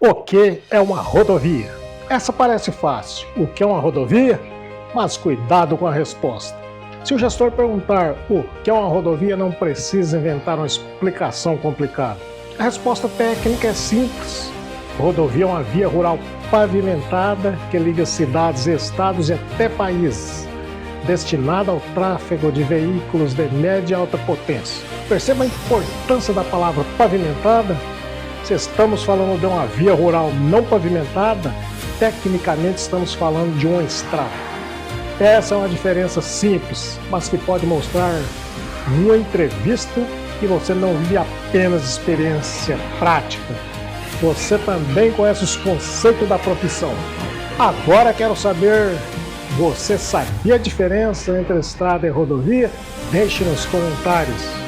O que é uma rodovia? Essa parece fácil. O que é uma rodovia? Mas cuidado com a resposta. Se o gestor perguntar o que é uma rodovia, não precisa inventar uma explicação complicada. A resposta técnica é simples. Rodovia é uma via rural pavimentada que liga cidades, estados e até países, destinada ao tráfego de veículos de média e alta potência. Perceba a importância da palavra pavimentada. Se estamos falando de uma via rural não pavimentada, tecnicamente estamos falando de uma estrada. Essa é uma diferença simples, mas que pode mostrar numa entrevista que você não vive apenas experiência prática. Você também conhece os conceitos da profissão. Agora quero saber, você sabia a diferença entre estrada e rodovia? Deixe nos comentários.